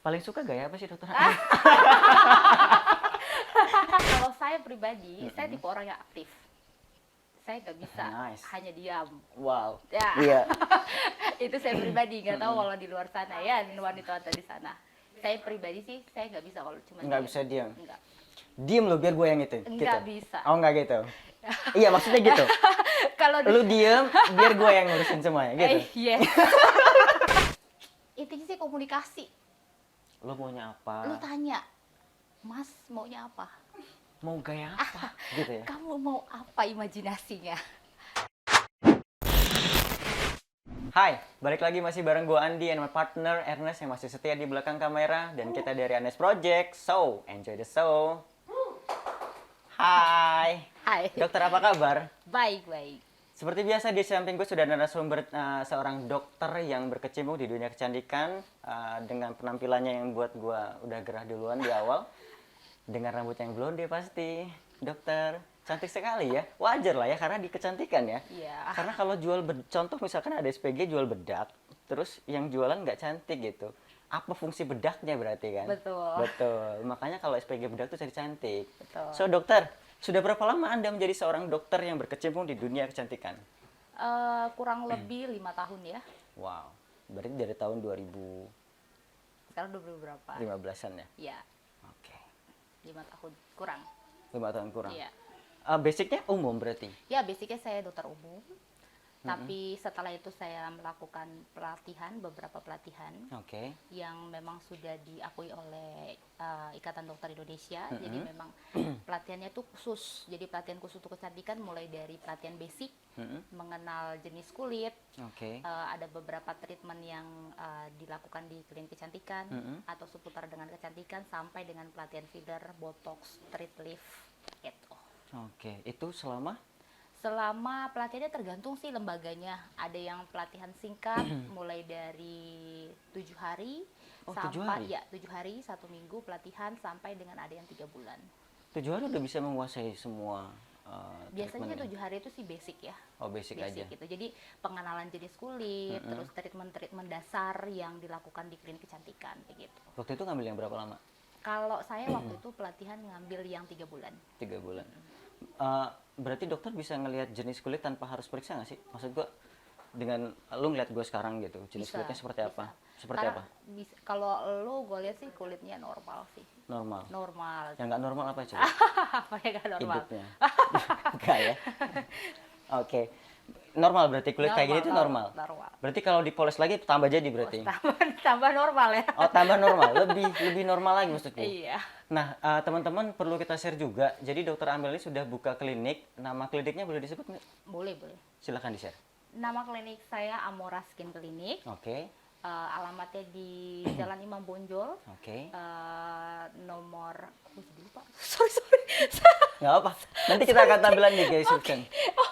Paling suka gaya apa sih dokter? Kalau saya pribadi, saya tipe orang yang aktif. Saya nggak bisa Nice. hanya diam. Wow. Ya, Iya. itu saya pribadi. Nggak tahu kalau di luar sana ya, wanita-wanita di sana. Saya pribadi sih, saya nggak bisa kalau cuma Nggak bisa diam. Nggak. Diem lo biar gue yang itu. Nggak Gitu. bisa. Oh nggak gitu. Iya maksudnya gitu. Kalau Lu diem biar gue yang ngurusin semuanya gitu. yes. Intinya sih komunikasi. Lu maunya Lu apa? tanya, Mas maunya apa? Mau gaya apa? Gitu ya. Kamu mau apa imajinasinya? Hai, balik lagi masih bareng gue Andi and my partner Ernest yang masih setia di belakang kamera dan kita dari Ernest Project. So, enjoy the show. Hai. Hai. Dokter apa kabar? Baik, baik. Seperti biasa di samping gue sudah ada narasumber seorang dokter yang berkecimpung di dunia kecantikan dengan penampilannya yang buat gue udah gerah duluan di awal. Dengan rambut yang blonde pasti. Dokter, cantik sekali ya. Wajar lah ya karena di kecantikan ya. Iya. Karena kalau jual contoh misalkan ada SPG jual bedak, terus yang jualan nggak cantik gitu. Apa fungsi bedaknya berarti kan? Betul. Betul. Makanya kalau SPG bedak tuh cari cantik. Betul. So dokter, sudah berapa lama Anda menjadi seorang dokter yang berkecimpung di dunia kecantikan? Kurang lebih 5 tahun ya. Wow, berarti dari tahun 2015-an Sekarang 20 berapa? ya? Ya, Oke, 5 tahun kurang. 5 tahun kurang. Iya. Basicnya umum berarti? Ya, basicnya saya dokter umum. Tapi setelah itu saya melakukan pelatihan, beberapa pelatihan Oke. yang memang sudah diakui oleh Ikatan Dokter Indonesia. Jadi memang pelatihannya itu khusus. Jadi pelatihan khusus untuk kecantikan mulai dari pelatihan basic, mengenal jenis kulit, Oke. ada beberapa treatment yang dilakukan di klinik kecantikan atau seputar dengan kecantikan sampai dengan pelatihan filler, botox, treat lift gitu. Oke, itu selama? Selama pelatihannya tergantung sih lembaganya. Ada yang pelatihan singkat mulai dari 7 hari Oh, 7 sampai hari? ya 7 hari 1 minggu pelatihan sampai dengan ada yang 3 bulan. 7 hari udah bisa menguasai semua Biasanya treatment 7 hari itu sih basic ya. Oh, basic aja. Gitu. Jadi pengenalan jenis kulit, terus treatment-treatment dasar yang dilakukan di klinik kecantikan begitu. Waktu itu ngambil yang berapa lama? Kalau saya waktu itu pelatihan ngambil yang 3 bulan. 3 bulan. Berarti dokter bisa ngelihat jenis kulit tanpa harus periksa nggak sih? Maksud gua dengan lu ngeliat gue sekarang gitu, jenis Bisa, kulitnya seperti apa? Seperti Karena apa? kalau lu gue lihat sih kulitnya normal sih. Normal. Normal. Yang nggak normal apa coba? Apa yang gak normal? Hidupnya. Enggak ya? Oke. Normal berarti kulit kayak gini tuh normal. Normal. Berarti kalau dipoles lagi tambah jadi berarti. Tambah normal ya. Oh, tambah normal, lebih normal lagi maksudku. Iya. Nah, teman-teman perlu kita share juga. Jadi Dokter Amel ini sudah buka klinik. Nama kliniknya boleh disebut nggak? Boleh, boleh. Silahkan di-share. Nama klinik saya Amora Skin Clinic. Oke. Alamatnya di Jalan Imam Bonjol. Oke. Nomor jadi lupa. Sorry. Nggak apa. Nanti kita akan tampilan di description.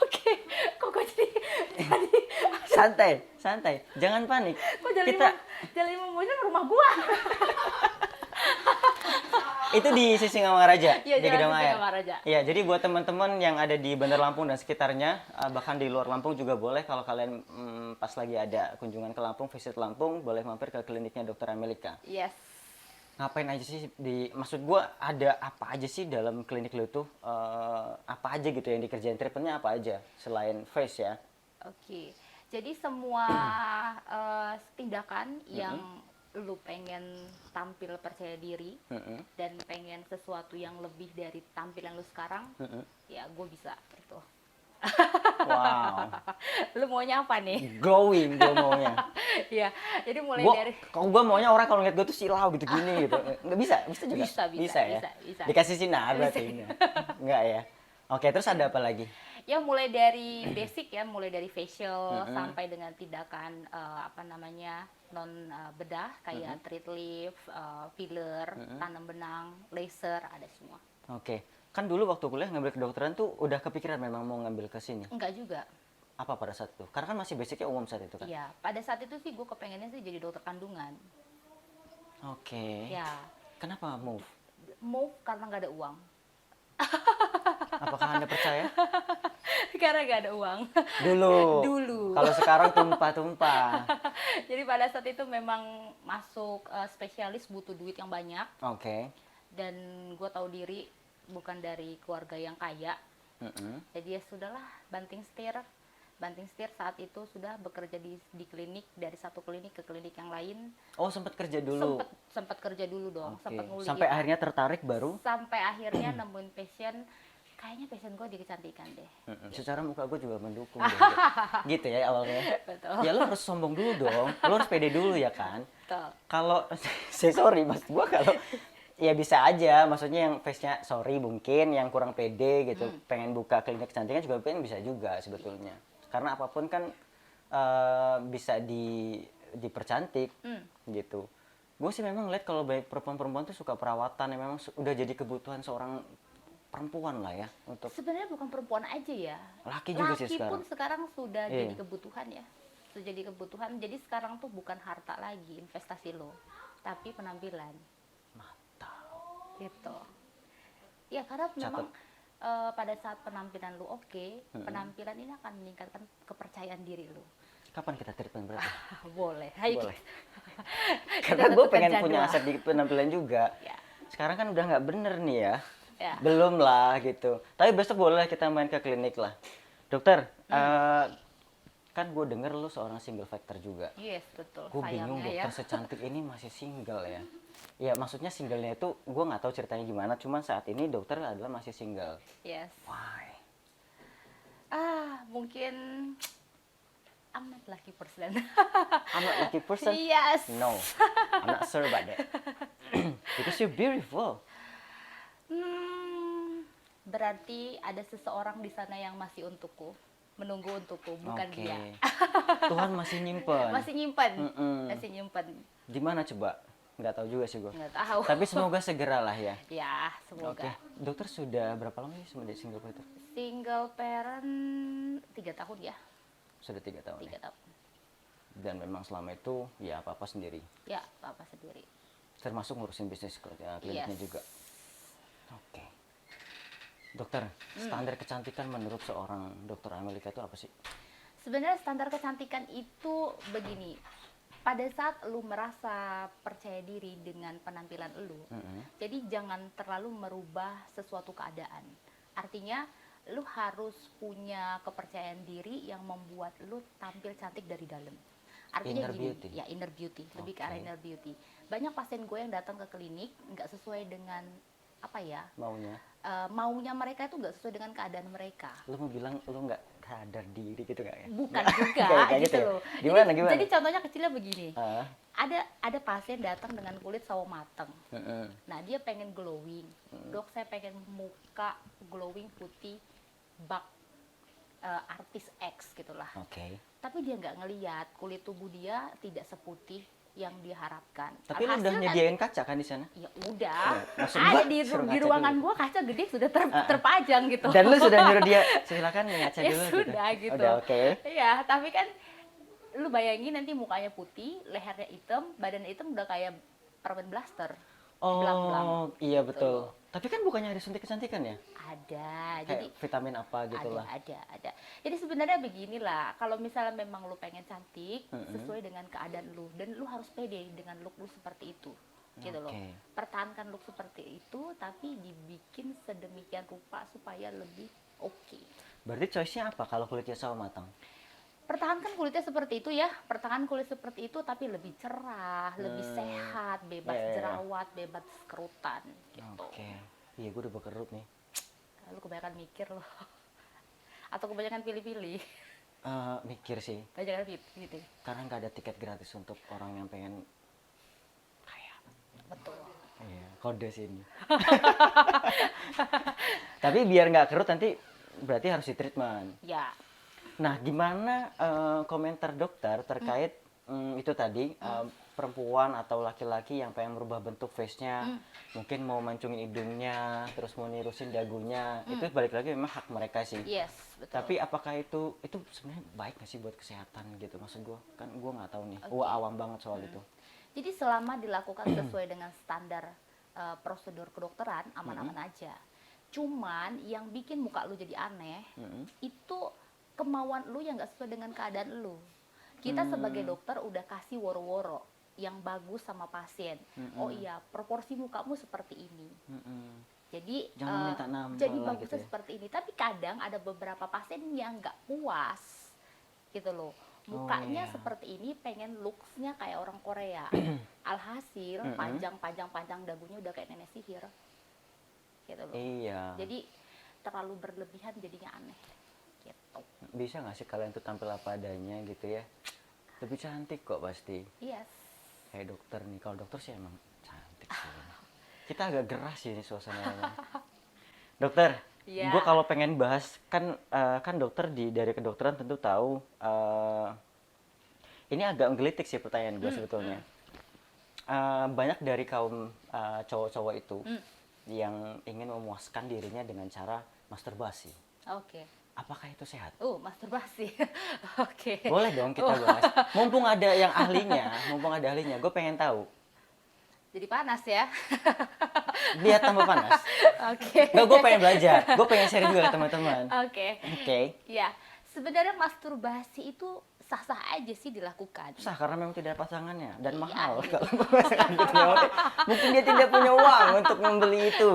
Oke. Kok gue jadi Santai. Jangan panik. kok Jalan Imam Bonjol rumah gua. Itu di Sisingamangaraja, Iya, di Jalan Gedong Air. Sisingamangaraja. Iya, jadi buat teman-teman yang ada di Bandar Lampung dan sekitarnya, bahkan di luar Lampung juga boleh kalau kalian pas lagi ada kunjungan ke Lampung, visit Lampung, boleh mampir ke kliniknya Dokter Amelika. Yes. Ngapain aja sih maksud gua ada apa aja sih dalam klinik lu tuh? Apa aja gitu yang dikerjain, treatmentnya apa aja selain face ya? Oke. Jadi semua tindakan yang lu pengen tampil percaya diri dan pengen sesuatu yang lebih dari tampilan lu sekarang, ya gue bisa gitu. Wow. Lu maunya apa nih? Glowing gua maunya. Ya, jadi mulai dari Kalau gue maunya orang kalau ngeliat gue tuh silau gitu gini gitu. Nggak bisa juga. Bisa Ya. bisa. Dikasih sinar berarti. Enggak ya. Oke, terus ada apa lagi? Ya mulai dari basic ya, mulai dari facial sampai dengan tindakan non bedah kayak treat lift, filler, tanam benang, laser, ada semua. Oke. Kan dulu waktu kuliah ngambil kedokteran tuh udah kepikiran memang mau ngambil ke sini. Enggak juga. Apa pada saat itu? Karena kan masih basicnya umum saat itu kan. Iya, pada saat itu sih gue kepengennya sih jadi dokter kandungan. Oke. Ya, Kenapa move? mau karena nggak ada uang. Apakah Anda percaya? karena nggak ada uang. Dulu. Dulu. Kalau sekarang tumpah-tumpah. Jadi pada saat itu memang masuk spesialis butuh duit yang banyak. Oke. Dan gue tahu diri bukan dari keluarga yang kaya. Jadi ya sudahlah, banting setir saat itu sudah bekerja di klinik, dari satu klinik ke klinik yang lain. Oh, sempat kerja dulu. Sempat kerja dulu dong, sempat ngulik. Sampai akhirnya tertarik baru? Sampai akhirnya nemuin passion, kayaknya passion gue di kecantikan deh. Secara muka gue juga mendukung deh. Gitu ya awalnya. Betul. Ya lo harus sombong dulu dong, lo harus pede dulu ya kan. Betul. Kalau sorry mas gue kalau ya bisa aja, maksudnya yang face-nya sorry mungkin yang kurang pede gitu, pengen buka klinik kecantikan juga pengen bisa juga sebetulnya. Karena apapun kan bisa dipercantik gitu. Gue sih memang lihat kalau banyak perempuan-perempuan tuh suka perawatan yang memang udah jadi kebutuhan seorang perempuan lah ya untuk. Sebenarnya bukan perempuan aja ya. Laki juga sih sekarang. Laki pun sekarang sudah jadi kebutuhan ya. Sudah jadi kebutuhan. Jadi sekarang tuh bukan harta lagi investasi lo, tapi penampilan. Gitu ya, karena memang pada saat penampilan lu oke, penampilan ini akan meningkatkan kepercayaan diri lu. Kapan kita treatment berarti? Boleh, ayo. Boleh. Karena gue pengen punya aset di penampilan juga ya. Sekarang kan udah nggak bener nih ya. Belum lah gitu, tapi besok boleh kita main ke klinik lah dokter. Kan gue denger lu seorang single factor juga. Yes, betul. Gue bingung dokter secantik ini masih single ya. Ya maksudnya singlenya itu gue nggak tahu ceritanya gimana, cuman saat ini dokter adalah masih single. Yes. Why? Mungkin I'm not lucky person. I'm not lucky person? Yes. No, I'm not sure about that. Because you're beautiful. Berarti ada seseorang di sana yang masih untukku, menunggu untukku, bukan dia. Tuhan masih nyimpen. Masih nyimpen. Masih nyimpen. Gimana coba? Nggak tahu juga sih gue. Nggak tahu. Tapi semoga segera lah ya. Ya, semoga. Dokter sudah berapa lama sih sebagai single parent? Single parent 3 tahun ya. Sudah 3 tahun. 3 tahun. Dan memang selama itu ya apa sendiri. Ya, apa sendiri. Termasuk ngurusin bisnis kliniknya juga. Oke. Dokter, standar kecantikan menurut seorang dokter Amelika itu apa sih? Sebenarnya standar kecantikan itu begini. Pada saat lu merasa percaya diri dengan penampilan lu, jadi jangan terlalu merubah sesuatu keadaan. Artinya lu harus punya kepercayaan diri yang membuat lu tampil cantik dari dalam. Artinya inner gini, beauty. Ya inner beauty, lebih ke arah inner beauty. Banyak pasien gue yang datang ke klinik nggak sesuai dengan apa ya? Maunya mereka itu nggak sesuai dengan keadaan mereka. Lu mau bilang lu nggak sadar diri gitu nggak ya? Bukan juga kayak gitu ya? loh. Gimana? Jadi contohnya kecilnya begini. Ada pasien datang dengan kulit sawo mateng. Nah dia pengen glowing. Dok, saya pengen muka glowing putih bak artis X gitulah. Tapi dia nggak ngelihat kulit tubuh dia tidak seputih yang diharapkan. Tapi lu udah nyediain kaca kan di sana? Ya udah. Ada di ruangan gua kaca gede sudah terpajang gitu. Dan lu sudah nyuruh dia silakan ngaca dulu gitu. Sudah gitu. Udah oke. Iya, tapi kan lu bayangin nanti mukanya putih, lehernya hitam, badan hitam udah kayak permen blaster. Oh, iya betul. Tapi kan bukannya ada suntik kecantikan ya? Ada. Kayak jadi vitamin apa gitu lah. Ada. Jadi sebenarnya beginilah, kalau misalnya memang lu pengen cantik, sesuai dengan keadaan lu, dan lu harus pede dengan look lu seperti itu. Gitu loh. Pertahankan look seperti itu, tapi dibikin sedemikian rupa supaya lebih oke. Berarti choice-nya apa kalau kulitnya sawo matang? Pertahankan kulitnya seperti itu ya, pertahankan kulit seperti itu tapi lebih cerah, lebih sehat, bebas jerawat, bebas kerutan gitu. Iya, gue udah berkerut nih. Lu kebanyakan mikir loh. Atau kebanyakan pilih-pilih? Mikir sih. Kebanyakan pilih. Karena nggak ada tiket gratis untuk orang yang pengen kaya. Betul. Iya, kode sini. Tapi biar nggak kerut nanti berarti harus di treatment. Ya. Nah, gimana komentar dokter terkait itu tadi perempuan atau laki-laki yang pengen merubah bentuk face-nya, mungkin mau mancungin hidungnya, terus mau nirusin dagunya, itu balik lagi memang hak mereka sih. Yes, betul. Tapi apakah itu sebenarnya baik nggak sih buat kesehatan gitu? Maksud gue, kan gue nggak tahu nih, gue awam banget soal itu. Jadi selama dilakukan sesuai dengan standar prosedur kedokteran, aman-aman aja. Cuman yang bikin muka lu jadi aneh itu kemauan lu yang nggak sesuai dengan keadaan lu. Kita sebagai dokter udah kasih woro-woro yang bagus sama pasien. Oh iya, proporsi mukamu seperti ini. Jadi Jangan minta nambah jadi lah bagusnya gitu ya. seperti ini. Tapi kadang ada beberapa pasien yang nggak puas, gitu loh. Mukanya iya. seperti ini, pengen looks-nya kayak orang Korea. Alhasil panjang dagunya udah kayak nenek sihir, gitu loh. Iya. Jadi terlalu berlebihan jadinya aneh, gitu. Bisa nggak sih kalian tuh tampil apa adanya gitu ya? Lebih cantik kok pasti. Yes. Kayak dokter nih, kalau dokter sih emang cantik sih. Kita agak gerah sih ini suasananya. Dokter, Iya. gue kalau pengen bahas kan dokter dari kedokteran tentu tahu. Ini agak menggelitik sih pertanyaan gue sebetulnya. Banyak dari kaum cowok-cowok itu yang ingin memuaskan dirinya dengan cara masturbasi. Oke. Apakah itu sehat? Masturbasi. Oke. Boleh dong kita bahas. Mumpung ada yang ahlinya, gue pengen tahu. Jadi panas ya. Biar tambah panas. Oke. Nggak, gue pengen belajar. Gue pengen share juga ke teman-teman. Oke. Oke. Ya, sebenarnya masturbasi itu sah-sah aja sih dilakukan. Sah karena memang tidak ada pasangannya dan Iya, mahal. gitu. Kalau pasangan gitu ya, mungkin dia tidak punya uang untuk membeli itu.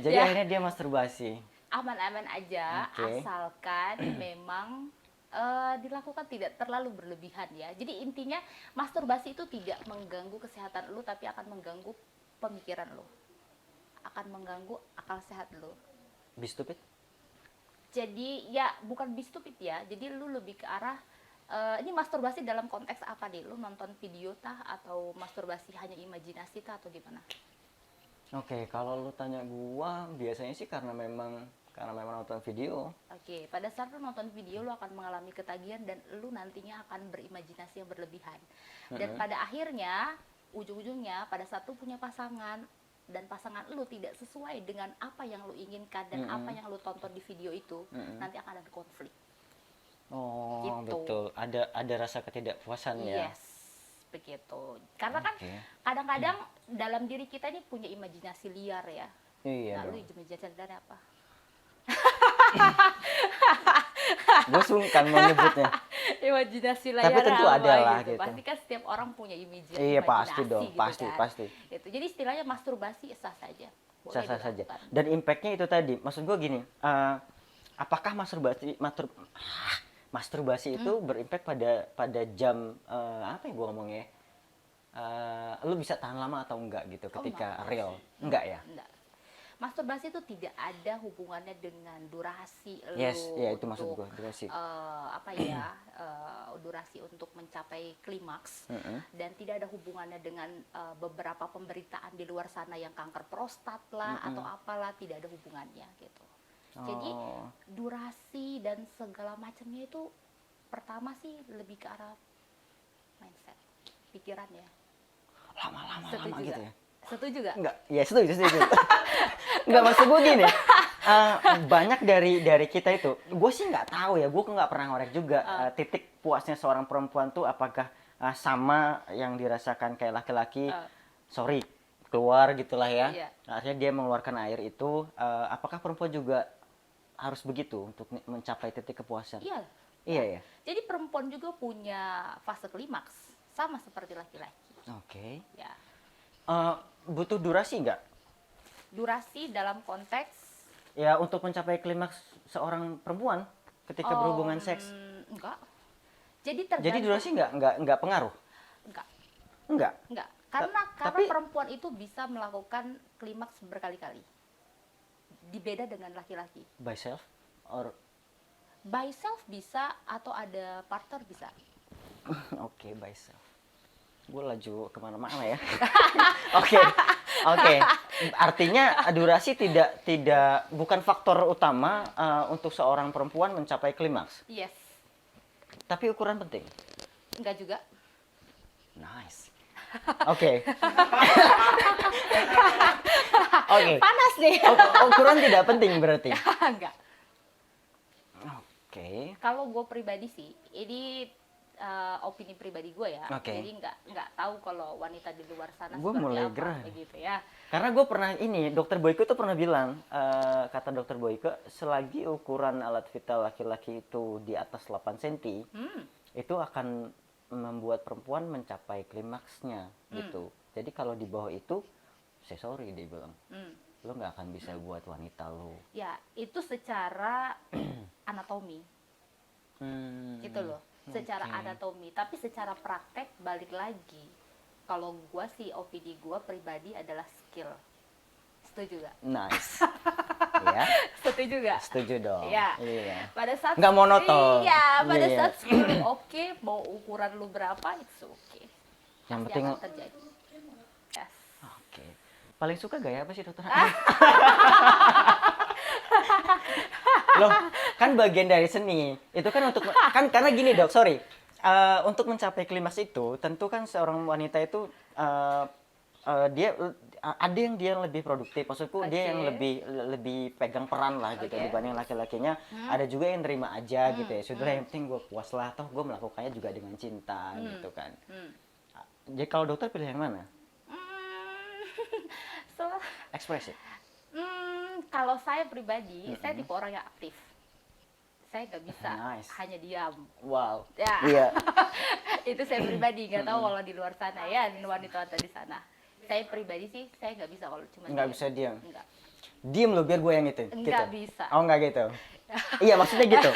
Jadi Ya. akhirnya dia masturbasi. Aman-aman aja, Oke. asalkan memang dilakukan tidak terlalu berlebihan ya. Jadi intinya masturbasi itu tidak mengganggu kesehatan lu, tapi akan mengganggu pemikiran lu, akan mengganggu akal sehat lu. Be stupid? Jadi ya bukan be stupid ya, jadi lu lebih ke arah ini masturbasi dalam konteks apa nih? Lu nonton video tah atau masturbasi hanya imajinasi tah atau gimana? Oke, kalau lu tanya gua, biasanya sih karena memang nonton video. Oke, pada saat lu nonton video lu akan mengalami ketagihan dan lu nantinya akan berimajinasi yang berlebihan. Dan pada akhirnya, ujung-ujungnya pada saat lu punya pasangan dan pasangan lu tidak sesuai dengan apa yang lu inginkan dan apa yang lu tonton di video itu, nanti akan ada konflik. Oh, Gitu. betul. Ada rasa ketidakpuasan ya. Yes, begitu. Karena kan Oke. kadang-kadang dalam diri kita ini punya imajinasi liar ya. Iya Nah, lu dong. imajinasi liar apa? Gue sungkan mau nyebutnya. Imajinasi liar Tapi tentu apa ada lah gitu. Pasti kan setiap orang punya imajinasi. Iya pasti dong, gitu pasti kan. pasti. Gitu. Jadi istilahnya masturbasi sah saja. Boleh Sah-sah saja. dilakukan. Dan impactnya itu tadi, maksud gue gini, apakah masturbasi itu berimpact pada jam apa ya gue ngomongnya? Lu bisa tahan lama atau enggak gitu ketika enggak. real? Enggak ya? Enggak. Masturbasi itu tidak ada hubungannya dengan durasi lu Yes, ya itu maksud untuk, gue, durasi. durasi untuk mencapai klimaks dan tidak ada hubungannya dengan beberapa pemberitaan di luar sana yang kanker prostat lah atau apalah, tidak ada hubungannya gitu. Jadi Oh. durasi dan segala macamnya itu pertama sih lebih ke arah mindset, pikiran ya. Lama Setuju gitu nggak? ya? Setuju nggak? Enggak, ya setuju. Enggak, maksud gue gini, banyak dari kita itu, gue sih nggak tahu ya, gue nggak pernah ngorek juga titik puasnya seorang perempuan tuh apakah sama yang dirasakan kayak laki-laki, sorry, keluar gitulah ya. Iya. Akhirnya dia mengeluarkan air itu, apakah perempuan juga harus begitu untuk mencapai titik kepuasan? Iya. Iya ya. Jadi perempuan juga punya fase klimaks sama seperti laki-laki. Oke. Ya. Butuh durasi nggak? Durasi dalam konteks Ya untuk mencapai klimaks seorang perempuan ketika berhubungan seks. enggak. Jadi tergantung. Jadi durasi nggak pengaruh? Enggak. Enggak. Karena tapi- perempuan itu bisa melakukan klimaks berkali-kali. Dibeda dengan laki-laki. By self or By self bisa atau ada partner bisa. oke, by self. Gue laju kemana-mana ya. Oke. Artinya durasi bukan faktor utama untuk seorang perempuan mencapai klimaks. Yes. Tapi ukuran penting. Enggak juga. Nice. Oke. Oke. Panas nih. Ukuran tidak penting berarti. Enggak. Oke. Kalau gue pribadi sih, ini opini pribadi gue ya. Oke. Jadi nggak tahu kalau wanita di luar sana Gue seperti mulai apa gerah. begitu ya. Karena gue pernah dokter Boyke tuh pernah bilang, kata dokter Boyke, selagi ukuran alat vital laki-laki itu di atas 8 cm, itu akan membuat perempuan mencapai klimaksnya gitu. Jadi kalau di bawah itu, saya sorry dia bilang, lo nggak akan bisa buat wanita lo. Ya, itu secara anatomi. Gitu loh. Secara anatomi, tapi secara praktek balik lagi. Kalau gua sih opini gua pribadi adalah skill. Setuju gak? Nice. Ya, Setuju gak? setuju dong. Ya. Iya. Pada saat Nggak monoton. Iya, pada Iya. saat skill lu oke, mau ukuran lu berapa, it's okay. Yang Pasti penting akan terjadi. Yes. Oke. Paling suka gaya apa sih dokter? Loh, kan bagian dari seni. Itu kan untuk kan karena gini dok, sorry. Untuk mencapai klimaks itu, tentu kan seorang wanita itu dia ada yang dia lebih produktif. Maksudku dia yang Oke. lebih pegang peran lah gitu Oke. dibanding laki-lakinya. Ada juga yang terima aja gitu ya. Sudah yang penting gue puas lah, toh gue melakukannya juga dengan cinta gitu kan. Jadi kalau dokter pilih yang mana? So, Ekspresif. kalau saya pribadi, saya tipe orang yang aktif. Saya nggak bisa Nice. hanya diam. Wow. Ya. Iya. Itu saya pribadi, nggak tahu kalau di luar sana ya, wanita-wanita di sana. Saya pribadi sih, saya nggak bisa kalau cuma Nggak bisa diam. Nggak. Diem lo biar gue yang itu. Nggak gitu. bisa. Oh nggak gitu. Iya maksudnya gitu.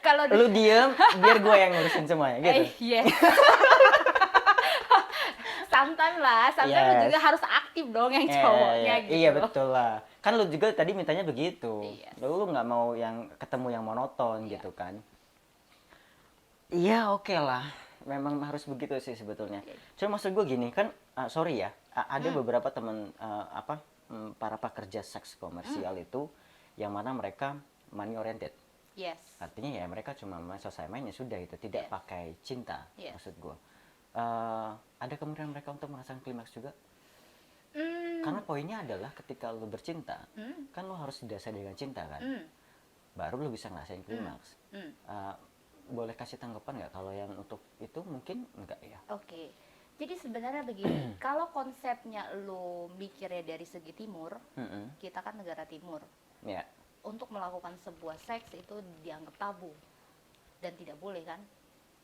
Kalau Lu diem biar gue yang ngurusin semuanya gitu. yes. Sometimes Yes. juga harus aktif dong yang Iya, cowoknya gitu. Iya betul lah. Kan lu juga tadi mintanya begitu. Yes. Lu nggak mau yang ketemu yang monoton Iya. gitu kan. Iya oke lah. Memang harus begitu sih sebetulnya. Cuma maksud gue gini kan, sorry ya, ada beberapa teman para pekerja seks komersial itu yang mana mereka money oriented. Yes. Artinya ya mereka cuma selesai mainnya sudah itu, tidak Yes. pakai cinta. Yes. Maksud gue. Ada kemungkinan mereka untuk merasakan klimaks juga? Hmm. Karena poinnya adalah ketika lu bercinta, kan lu harus didasari dengan cinta kan, baru lu bisa ngerasain klimaks. Boleh kasih tanggapan nggak kalau yang untuk itu mungkin enggak ya? Oke. Jadi sebenarnya begini, kalau konsepnya lo mikirnya dari segi timur, kita kan negara timur. Ya, Untuk melakukan sebuah seks itu dianggap tabu dan tidak boleh kan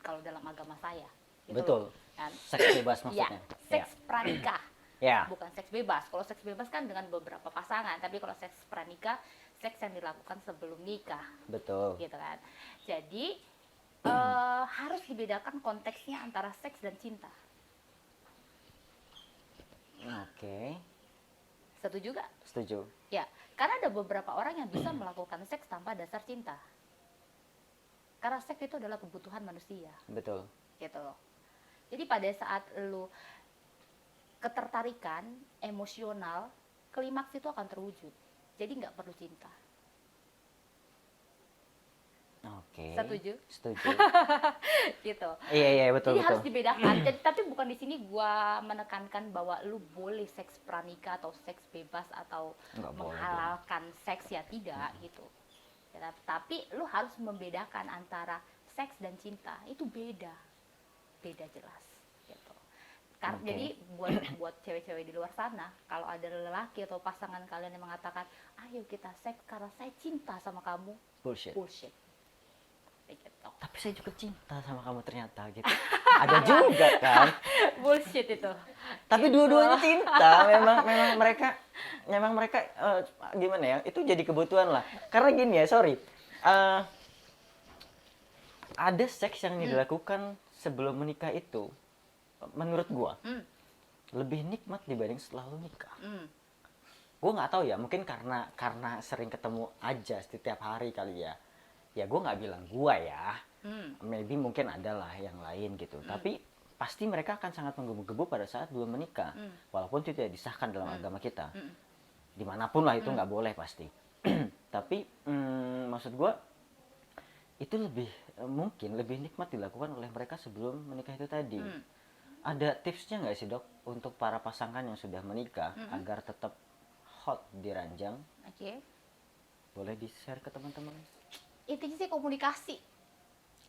kalau dalam agama saya. Gitu betul. loh, kan? Seks bebas Ya, maksudnya. seks pranikah. Ya. Bukan seks bebas. Kalau seks bebas kan dengan beberapa pasangan, tapi kalau seks pranikah, seks yang dilakukan sebelum nikah, Betul. gitu kan. Jadi harus dibedakan konteksnya antara seks dan cinta. Oke, Setuju gak? setuju. Ya, karena ada beberapa orang yang bisa melakukan seks tanpa dasar cinta. Karena seks itu adalah kebutuhan manusia, Betul. gitu loh. Jadi pada saat lu ketertarikan emosional, klimaks itu akan terwujud. Jadi nggak perlu cinta. Oke. Setuju? Setuju. Gitu. Iya betul Jadi betul. harus dibedakan. Jadi, tapi bukan di sini gua menekankan bahwa lu boleh seks pranikah atau seks bebas atau Nggak boleh menghalalkan seks, ya tidak gitu. Ya, tapi lu harus membedakan antara seks dan cinta. Itu beda. Beda jelas gitu. Oke. Jadi buat cewek-cewek di luar sana, kalau ada lelaki atau pasangan kalian yang mengatakan, "Ayo kita seks karena saya cinta sama kamu." Bullshit. Bullshit. Gitu. Tapi saya juga cinta sama kamu ternyata gitu. Ada juga kan. Bullshit itu. Tapi Gitu. dua-duanya cinta. Memang mereka gimana ya? Itu jadi kebutuhan lah. Karena gini ya, sorry. Ada seks yang dilakukan sebelum menikah itu, menurut gua lebih nikmat dibanding setelah lu nikah. Gua nggak tahu ya, mungkin karena sering ketemu aja setiap hari kali ya. Ya gua nggak bilang gua ya. Maybe mungkin adalah yang lain gitu. Tapi pasti mereka akan sangat menggebu-gebu pada saat belum menikah, walaupun itu tidak disahkan dalam agama kita. Dimanapun lah itu nggak boleh pasti. Tapi maksud gua itu mungkin lebih nikmat dilakukan oleh mereka sebelum menikah itu tadi. Ada tipsnya nggak sih dok untuk para pasangan yang sudah menikah agar tetap hot di ranjang? Oke. Boleh di-share ke teman-teman? Intinya sih komunikasi.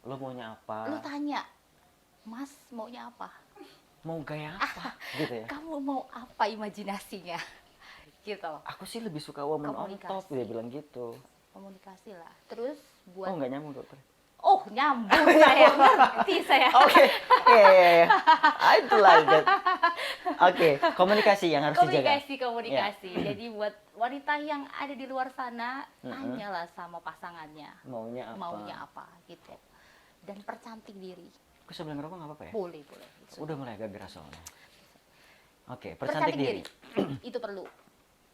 Lo maunya apa? Lu tanya, Mas maunya apa? Mau gaya apa gitu ya. Kamu mau apa imajinasinya? Gitu. Aku sih lebih suka woman on top, Komunikasi. dia bilang gitu. Komunikasi lah. Terus Oh, buat nggak nyambung dokter. oh nyambung saya ngerti saya. Oke, iya. I like that. Oke, komunikasi yang harus dijaga. Komunikasi. Jadi buat wanita yang ada di luar sana, tanyalah sama pasangannya Maunya apa? maunya apa gitu. Dan percantik diri. Aku sebelum ngerokok nggak apa-apa ya? Boleh. Udah mulai agak gerah soalnya. Oke, percantik diri. Itu perlu.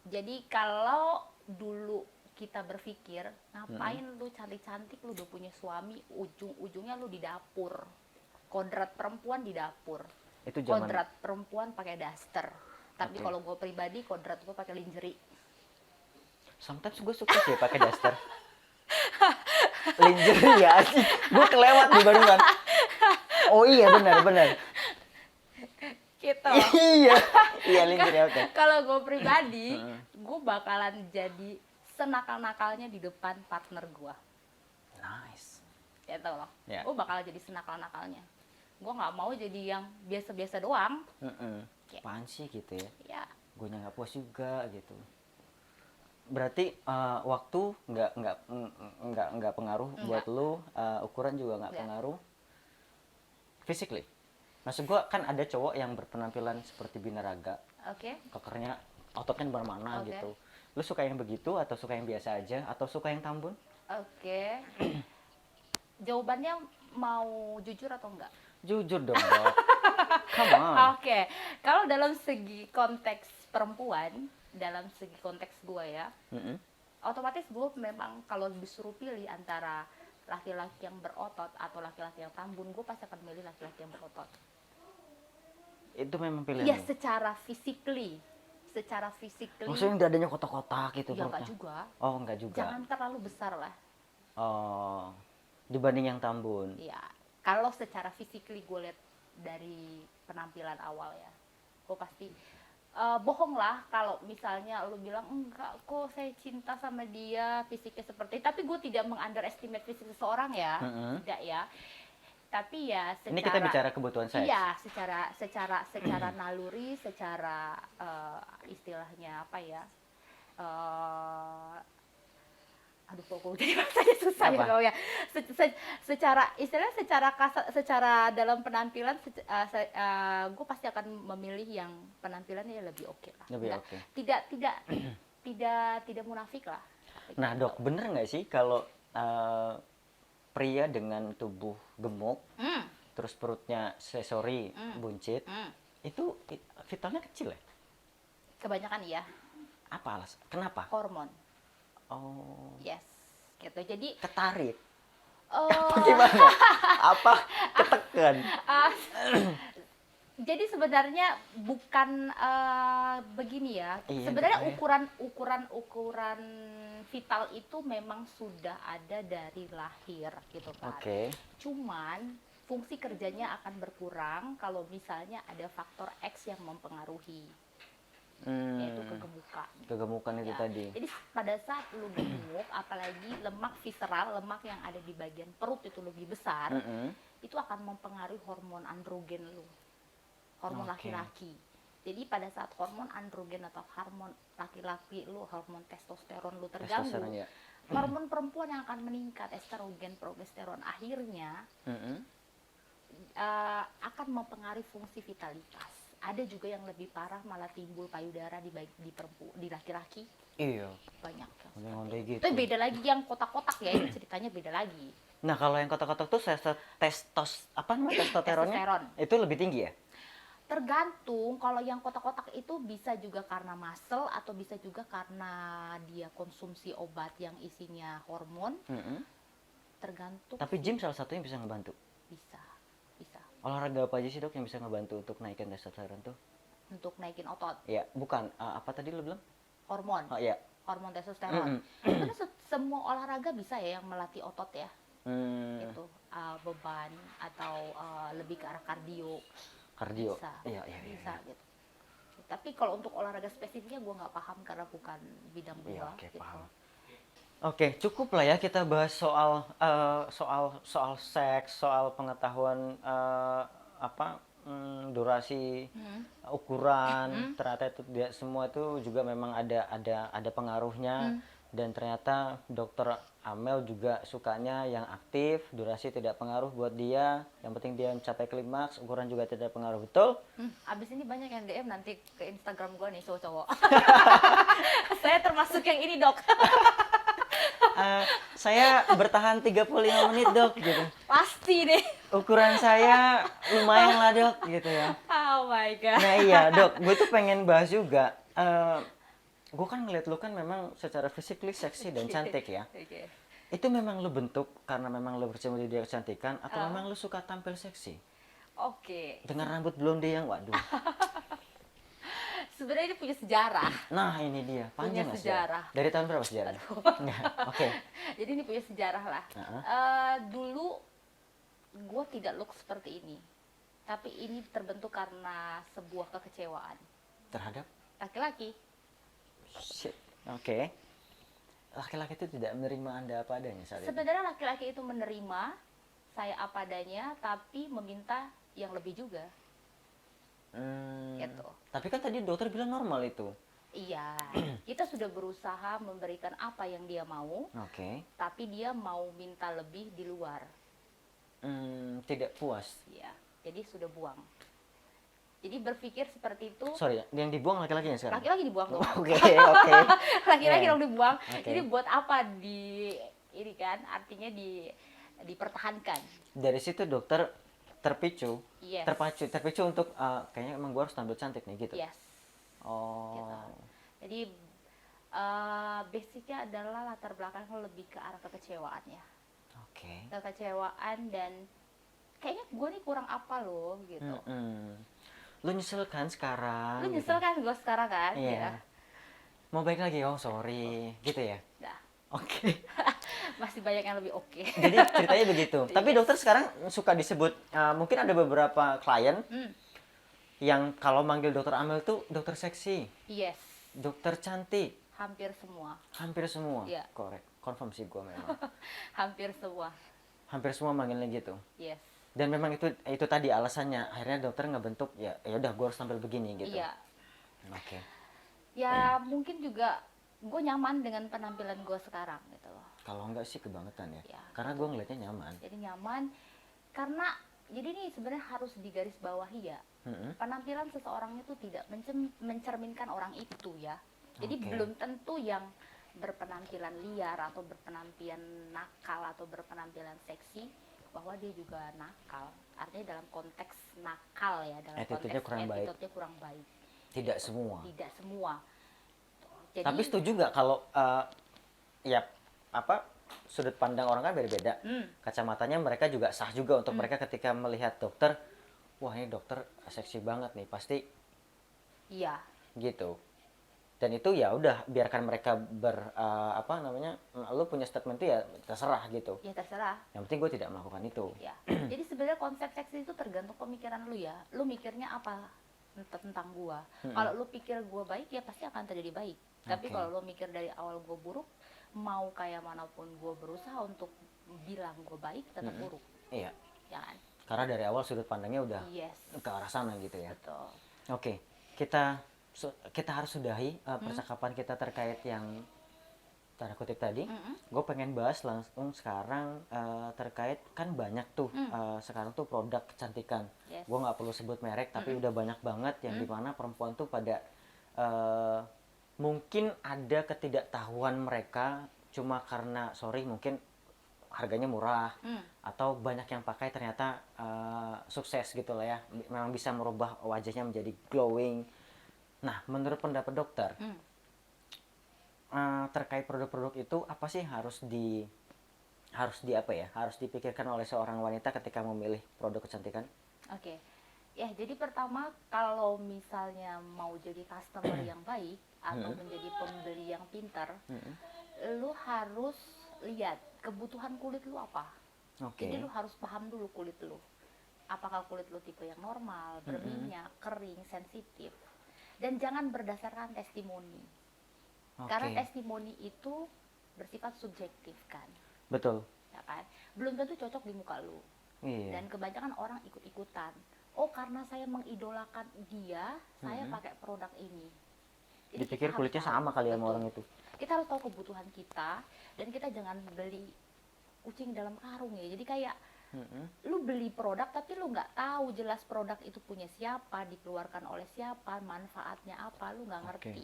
Jadi kalau dulu kita berpikir, ngapain lu cantik-cantik, lu udah punya suami, ujung-ujungnya lu di dapur. Kodrat perempuan di dapur. Itu zaman. Kodrat perempuan pakai daster. Tapi Oke. kalau gue pribadi, kodrat gue pakai lingerie. Sometimes gue suka sih pakai daster. Lingerie ya sih. Gue kelewat di barusan. Oh iya benar. Gitu. Iya lingerie oke. Kalau gue pribadi, gue bakalan jadi senakal-nakalnya di depan partner gue. Nice. Gitu loh. Ya. Gue bakal jadi senakal-nakalnya. Gue nggak mau jadi yang biasa-biasa doang. Ya. Apaan sih gitu ya? Ya, Gue nggak puas juga gitu. Berarti waktu nggak pengaruh buat lu, ukuran juga nggak Nggak. pengaruh. Physically. Maksud gue kan ada cowok yang berpenampilan seperti binaraga, oke. kekernya ototnya di mana-mana Oke. gitu. Lu suka yang begitu atau suka yang biasa aja atau suka yang tambun? Oke. Jawabannya mau jujur atau enggak? Jujur dong, Dok. Come on. Oke. Kalau dalam segi konteks perempuan, dalam segi konteks gue ya, Mm-mm. otomatis gue memang kalau disuruh pilih antara laki-laki yang berotot atau laki-laki yang tambun, gue pasti akan milih laki-laki yang berotot. Itu memang pilihan Iya, lu? secara physically. Maksudnya nggak adanya kotak-kotak gitu ya enggak perutnya? juga. Oh, enggak juga. Jangan terlalu besar lah. Oh, dibanding yang tambun. Iya, kalau secara physically gue lihat dari penampilan awal ya, gue pasti bohong lah kalau misalnya lu bilang enggak kok saya cinta sama dia fisiknya seperti, tapi gue tidak mengunderestimate fisik seseorang ya, tidak ya. Tapi ya secara Ini kita bicara kebutuhan seks. iya, secara naluri, secara istilahnya apa ya? Aduh kok jadi bahasanya susah ya Apa? kau ya. Secara istilahnya secara kasar, secara dalam penampilan gue pasti akan memilih yang penampilannya lebih oke lah. Lebih Nggak- oke. tidak munafik lah. Nah, Gitu. Dok, bener nggak sih kalau pria dengan tubuh gemuk, terus perutnya buncit, itu vitalnya kecil ya? Kebanyakan iya, Apa alasan? Kenapa? hormon. Oh, Yes, gitu. Jadi ketarik. eh, Gimana? Apa? Ketekan? jadi sebenarnya bukan begini ya. Iya, Sebenarnya makanya. ukuran vital itu memang sudah ada dari lahir gitu kan. Oke. Cuman fungsi kerjanya akan berkurang kalau misalnya ada faktor X yang mempengaruhi, yaitu kegemukan. Kegemukan itu Ya, tadi. jadi pada saat lu gemuk, apalagi lemak visceral, lemak yang ada di bagian perut itu lebih besar, itu akan mempengaruhi hormon androgen lu, hormon Oke. laki-laki. Jadi pada saat hormon androgen atau hormon laki-laki lu, hormon testosteron lu terganggu, Testosteron ya. hormon perempuan yang akan meningkat, estrogen, progesteron, akhirnya akan mempengaruhi fungsi vitalitas. Ada juga yang lebih parah malah timbul payudara di laki-laki, Iya. banyak. Ngomong gitu. Tapi beda lagi yang kotak-kotak ya, ini ceritanya beda lagi. Nah, kalau yang kotak-kotak tuh testosteronnya Testosteron. itu lebih tinggi ya? Tergantung, kalau yang kotak-kotak itu bisa juga karena muscle atau bisa juga karena dia konsumsi obat yang isinya hormon. Tergantung. Tapi gym salah satunya bisa ngebantu. bisa Olahraga apa aja sih, Dok, yang bisa ngebantu untuk naikin testosteron tuh? untuk naikin otot, Ya, bukan. Apa tadi lu bilang? hormon Oh, iya. hormon testosteron. Sebenarnya semua olahraga bisa ya yang melatih otot ya, itu beban atau lebih ke arah kardio. Kardio. Bisa, Iya. bisa gitu. Tapi kalau untuk olahraga spesifiknya gue nggak paham karena bukan bidang gue. Iya, oke, gitu. paham. Oke, cukup lah ya kita bahas soal soal seks, soal pengetahuan apa durasi, ukuran. Ternyata itu tidak semua itu juga memang ada pengaruhnya. Dan ternyata dokter Amel juga sukanya yang aktif, durasi tidak pengaruh buat dia. Yang penting dia mencapai klimaks, ukuran juga tidak pengaruh, betul? Abis ini banyak yang DM nanti ke Instagram gue nih cowok-cowok. Saya termasuk yang ini, Dok. Saya bertahan 35 menit dok gitu. Pasti deh. Ukuran saya lumayan lah dok gitu ya. Oh my god. Nah iya dok, gue tuh pengen bahas juga. Gue kan ngeliat lu kan memang secara physically seksi dan cantik ya. Oke. Itu memang lu bentuk karena memang lu bercuma di dia kecantikan atau memang lu suka tampil seksi? Oke. Dengan rambut blonde yang waduh. Sebenarnya ini punya sejarah. Nah ini dia, panjang Punya nggak sejarah. Dari tahun berapa sejarahnya? Nggak, oke. Jadi ini punya sejarah lah. Dulu gue tidak look seperti ini. Tapi ini terbentuk karena sebuah kekecewaan. Terhadap? Laki-laki. Shit. Oke. Laki-laki itu tidak menerima Anda apa adanya saat itu? Sebenarnya laki-laki itu menerima saya apa adanya, tapi meminta yang lebih juga. Gitu. Tapi kan tadi dokter bilang normal itu. Iya, kita sudah berusaha memberikan apa yang dia mau, Oke. tapi dia mau minta lebih di luar. Tidak puas. Iya, jadi sudah buang. Jadi berpikir seperti itu. Sorry, yang dibuang laki-lakinya sekarang? Laki-laki dibuang dong. Oke, oke. Laki-laki Yeah. dong dibuang. Oke. Jadi buat apa ini kan? Artinya dipertahankan. Dari situ dokter terpicu, Yes. terpicu untuk kayaknya emang gue harus tampil cantik nih gitu. Yes. Oh. Gitu. Jadi basicnya adalah latar belakang lebih ke arah kekecewaannya. Oke. Kekecewaan dan kayaknya gue nih kurang apa loh gitu. Lu nyesel kan sekarang? Lu nyesel kan gue sekarang kan? Iya. Ya. Mau baik lagi, oh sorry, gitu ya? Nah, Oke. masih banyak yang lebih oke. Jadi ceritanya begitu. Tapi dokter sekarang suka disebut, mungkin ada beberapa klien yang kalau manggil dokter Amel tuh dokter seksi, Yes, dokter cantik, hampir semua. hampir semua. Iya. Korek, confirm sih gue memang. Hampir semua. Hampir semua manggilnya gitu. Yes. Dan memang itu tadi alasannya. Akhirnya dokter ngebentuk ya udah gue harus tampil begini gitu. Iya. Oke. Ya mungkin juga gue nyaman dengan penampilan gue sekarang gitu loh. Kalau enggak sih kebangetan ya. Ya. Karena gue ngeliatnya nyaman. Jadi nyaman karena jadi ini sebenarnya harus digaris bawahi ya. Penampilan seseorang itu tidak mencerminkan orang itu ya. Jadi Oke. belum tentu yang berpenampilan liar atau berpenampilan nakal atau berpenampilan seksi bahwa dia juga nakal. Artinya dalam konteks nakal ya, dalam Attitude-nya konteks kurang baik. attitude-nya kurang baik. Tidak semua. Tidak semua. Jadi, Tapi setuju nggak kalau ya apa sudut pandang orang kan beda-beda. Kacamatanya mereka juga sah juga untuk mereka ketika melihat dokter. Wah ini dokter seksi banget nih pasti iya. gitu. Dan itu ya udah biarkan mereka apa namanya, lu punya statement itu ya terserah gitu. Ya terserah. Yang penting gue tidak melakukan itu. Ya. Jadi sebenarnya konsep seksi itu tergantung pemikiran lu ya. Lu mikirnya apa tentang gua. Kalau lu pikir gua baik ya pasti akan terjadi baik. Tapi Oke. kalau lu mikir dari awal gua buruk, mau kayak manapun gua berusaha untuk bilang gua baik tetap buruk. Iya. Ya kan? Karena dari awal sudut pandangnya udah Yes. ke arah sana gitu ya. Betul. Oke, kita harus sudahi percakapan kita terkait yang tanda kutip tadi. Gue pengen bahas langsung sekarang terkait kan banyak tuh sekarang tuh produk kecantikan. Yes. Gue nggak perlu sebut merek tapi udah banyak banget yang dimana perempuan tuh pada mungkin ada ketidaktahuan mereka cuma karena mungkin harganya murah atau banyak yang pakai ternyata sukses gitu lah ya, memang bisa merubah wajahnya menjadi glowing. Nah menurut pendapat dokter terkait produk-produk itu apa sih harus dipikirkan oleh seorang wanita ketika memilih produk kecantikan? Oke. Ya, jadi pertama kalau misalnya mau jadi customer yang baik atau menjadi pembeli yang pintar, lu harus lihat kebutuhan kulit lu apa. Oke. Jadi lu harus paham dulu kulit lu. Apakah kulit lu tipe yang normal, berminyak, kering, sensitif. Dan jangan berdasarkan testimoni. Oke. Karena testimoni itu bersifat subjektif kan, Betul. ya kan? Belum tentu cocok di muka lu. Iya. Dan kebanyakan orang ikut-ikutan. Oh, karena saya mengidolakan dia, saya pakai produk ini. Jadi Dipikir kita harus kulitnya tahu, sama kali ya sama betul. orang itu. Kita harus tahu kebutuhan kita, dan kita jangan beli kucing dalam karung ya. Jadi kayak lu beli produk tapi lu nggak tahu jelas produk itu punya siapa, dikeluarkan oleh siapa, manfaatnya apa, lu nggak ngerti.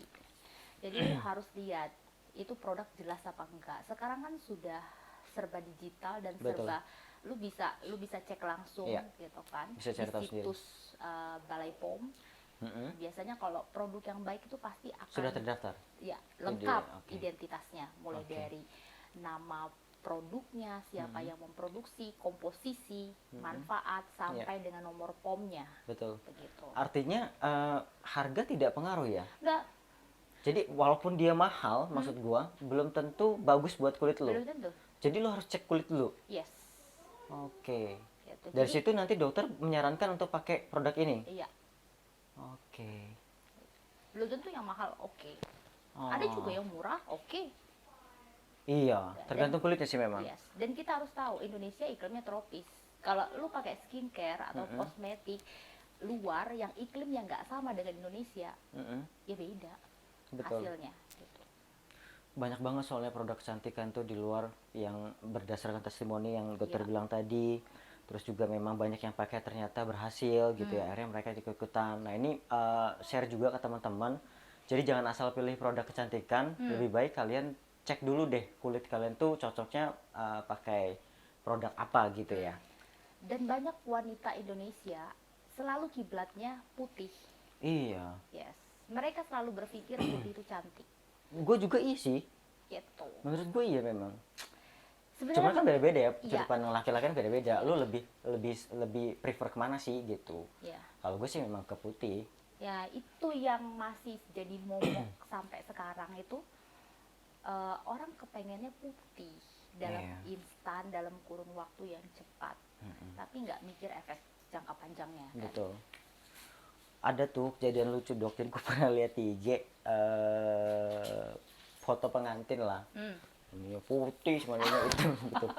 Jadi lu harus lihat itu produk jelas apa enggak. Sekarang kan sudah serba digital dan Betul. serba lu bisa cek langsung, Iya. gitu kan, Bisa cari tahu di sendiri. situs Balai POM. Biasanya kalau produk yang baik itu pasti akan Sudah terdaftar. ya lengkap Oke. identitasnya, mulai Oke. dari nama produknya, siapa yang memproduksi, komposisi, manfaat, sampai dengan nomor POM-nya. Betul. Begitu. Artinya harga tidak pengaruh ya. Enggak, Jadi walaupun dia mahal, maksud gua belum tentu bagus buat kulit lo. belum tentu. Jadi lo harus cek kulit dulu. Yes. Oke. Gitu. Dari Jadi, situ nanti dokter menyarankan untuk pakai produk ini. iya, Oke. belum tentu yang mahal oke. Oh. Ada juga yang murah oke. Iya, tergantung kulitnya sih memang. Yes. Dan kita harus tahu Indonesia iklimnya tropis. Kalau lu pakai skincare atau kosmetik luar yang iklimnya nggak sama dengan Indonesia, ya beda Betul. hasilnya. Gitu. Banyak banget soalnya produk kecantikan tuh di luar yang berdasarkan testimoni yang dokter Iya. bilang tadi. Terus juga memang banyak yang pakai ternyata berhasil gitu ya. Akhirnya mereka ikut-ikutan. Nah ini share juga ke teman-teman. Jadi jangan asal pilih produk kecantikan. Lebih baik kalian cek dulu deh kulit kalian tuh cocoknya pakai produk apa gitu ya. Dan banyak wanita Indonesia selalu kiblatnya putih. Iya. Yes. Mereka selalu berpikir putih itu cantik. Gue juga iya sih. Gitu. Menurut gue iya memang. Cuma Sebenarnya kan beda-beda ya. Iya. Sudut pandang laki-laki kan beda-beda. Lu lebih prefer kemana sih gitu. ya, Kalau gue sih memang ke putih. ya itu yang masih jadi momok sampai sekarang itu, orang kepengennya putih dalam Iya. instan, dalam kurun waktu yang cepat, tapi nggak mikir efek jangka panjangnya kan? Betul. Ada tuh kejadian lucu dok. Jadi gue pernah lihat di IG foto pengantin lah. Ini putih semuanya itu betul.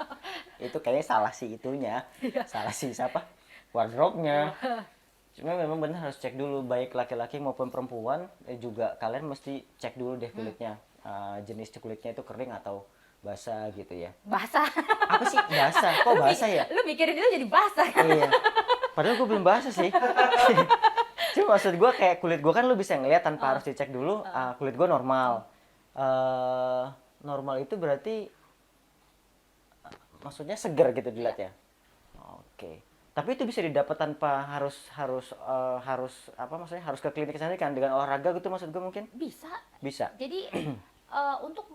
Itu kayaknya salah sih itunya. Salah sih siapa? Wardrobe-nya. Cuma memang benar harus cek dulu baik laki-laki maupun perempuan juga kalian mesti cek dulu deh kulitnya. Jenis kulitnya itu kering atau basah gitu ya. Basah. Apa sih basah? Kok basah ya? Lu mikirin itu jadi basah kan? Iya. Padahal gue belum basah sih. Cuma maksud gue kayak kulit gue kan lu bisa ngeliat tanpa harus dicek dulu. Kulit gue normal. Normal itu berarti maksudnya seger gitu dilihat ya. Oke. Tapi itu bisa didapat tanpa harus apa maksudnya harus ke klinik kecantikan dengan olahraga gitu maksud gue mungkin? Bisa. Bisa. Jadi untuk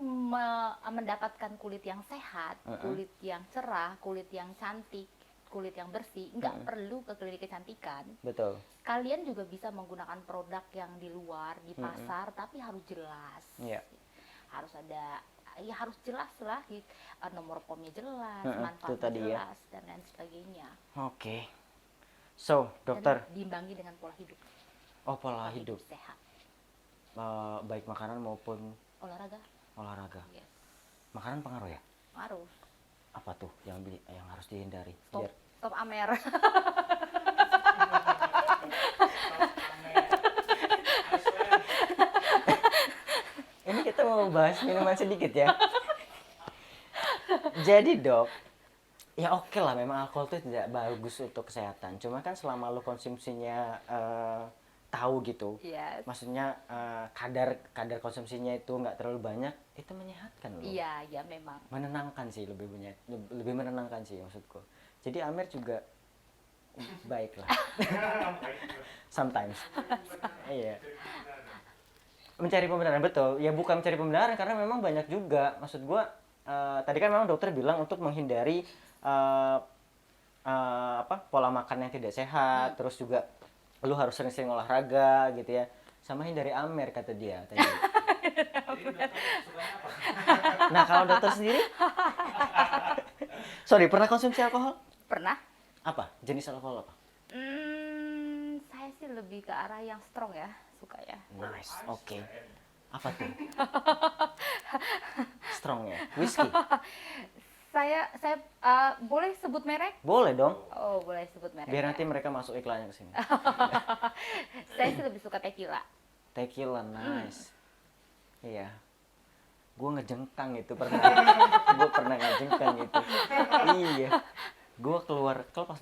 mendapatkan kulit yang sehat, kulit yang cerah, kulit yang cantik, kulit yang bersih, nggak perlu ke klinik kecantikan. Betul. Kalian juga bisa menggunakan produk yang di luar, di pasar, tapi harus jelas. Iya. Harus ada, ya harus jelas lah, nomor POM-nya jelas, Itu manfaatnya tadi ya. jelas, dan lain sebagainya. Oke. So, dokter. Dan diimbangi dengan pola hidup. Oh, pola hidup. Sehat. Baik makanan maupun Olahraga. olahraga. Yes. Makanan pengaruh ya? Ngaruh. Apa tuh yang harus dihindari? Stop, stop Amer. Ini kita mau bahas minuman sedikit ya. Jadi dok, ya oke lah memang alkohol itu tidak bagus untuk kesehatan. Cuma kan selama lu konsumsinya tahu gitu, Yes. maksudnya kadar konsumsinya itu nggak terlalu banyak, itu menyehatkan loh. Iya, ya memang. Menenangkan sih lebih menenangkan sih maksudku. Jadi Amer juga baik lah. Sometimes. Iya. Mencari pembenaran betul. Ya bukan mencari pembenaran karena memang banyak juga. Maksud gua tadi kan memang dokter bilang untuk menghindari pola makan yang tidak sehat, terus juga lu harus sering-sering olahraga gitu ya. Sama hindari Amer kata dia tadi. Nah, kalau dokter sendiri? Sorry, pernah konsumsi alkohol? Pernah? Apa? Jenis alkohol apa? Saya sih lebih ke arah yang strong ya, suka ya. Nice. Oke. Apa tuh? Strong ya? Whisky? Saya boleh sebut merek? Boleh dong. Oh, boleh sebut merek. Biar ya. nanti mereka masuk iklannya ke sini. Saya sih lebih suka tequila. Tequila, nice. Iya. Gue ngejengkang itu pernah. Gue pernah ngejengkang itu. Iya. Gue keluar klub pas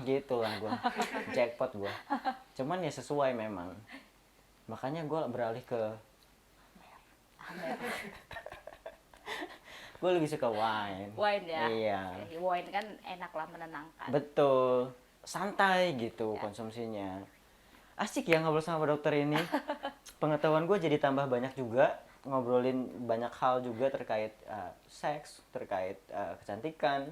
gitu lah gue. Jackpot gue. Cuman ya sesuai memang. Makanya gue beralih ke gue lebih suka wine. Wine ya. Iya. Wine kan enak lah, menenangkan. Betul. Santai gitu konsumsinya. Asik ya ngobrol sama dokter ini. Pengetahuan gue jadi tambah banyak juga. Ngobrolin banyak hal juga terkait seks, terkait kecantikan.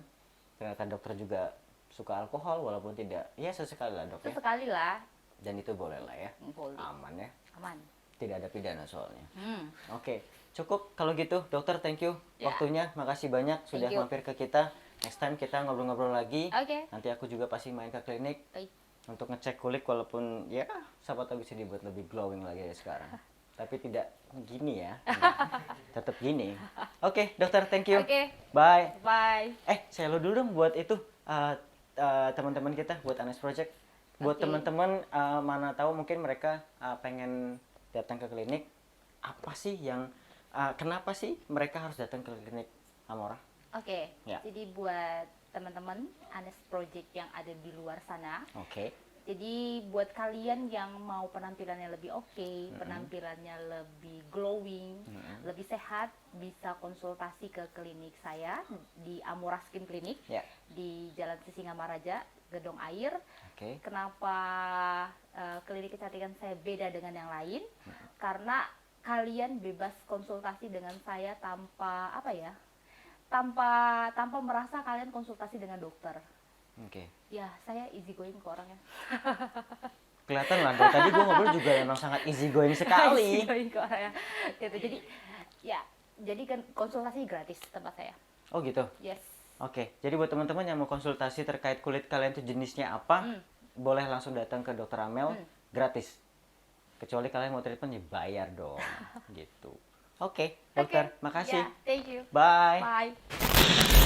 Ternyata dokter juga suka alkohol walaupun tidak. Ya sesekali lah dok ya. Sesekali lah. Dan itu boleh lah ya. Boleh. Aman ya. Aman. Tidak ada pidana soalnya. Oke, cukup kalau gitu dokter, thank you Ya. waktunya, makasih banyak sudah you. mampir ke kita. Next time kita ngobrol-ngobrol lagi. Oke. Nanti aku juga pasti main ke klinik Baik. untuk ngecek kulit walaupun ya siapa tahu bisa dibuat lebih glowing lagi dari sekarang. Tapi tidak gini ya. Tetap gini. Oke, dokter, thank you. Oke. Bye. Bye. Saya lo dulu dong buat itu teman-teman kita buat Anes Project. Buat Oke. teman-teman mana tahu mungkin mereka pengen datang ke klinik, apa sih yang kenapa sih mereka harus datang ke klinik Amora? Oke. Ya. Jadi buat teman-teman Anes Project yang ada di luar sana, Oke. jadi buat kalian yang mau penampilannya lebih oke, penampilannya lebih glowing, lebih sehat, bisa konsultasi ke klinik saya di Amora Skin Clinic Ya. di Jalan Sisingamaraja, Gedong Air. Oke. Kenapa klinik kecantikan saya beda dengan yang lain? Karena kalian bebas konsultasi dengan saya tanpa tanpa merasa kalian konsultasi dengan dokter. Oke. Ya, saya easy going ke orangnya. Kelihatan lah, dari tadi gue ngobrol juga memang sangat easy going sekali. Easy going ke orangnya. Gitu. Jadi kan konsultasi gratis tempat saya. Oh gitu. Yes. Oke. Jadi buat teman-teman yang mau konsultasi terkait kulit kalian tuh jenisnya apa, boleh langsung datang ke Dokter Amel, gratis. Kecuali kalian mau treatment ya bayar dong. Gitu. Oke, dokter, makasih. Yeah, thank you. Bye. Bye.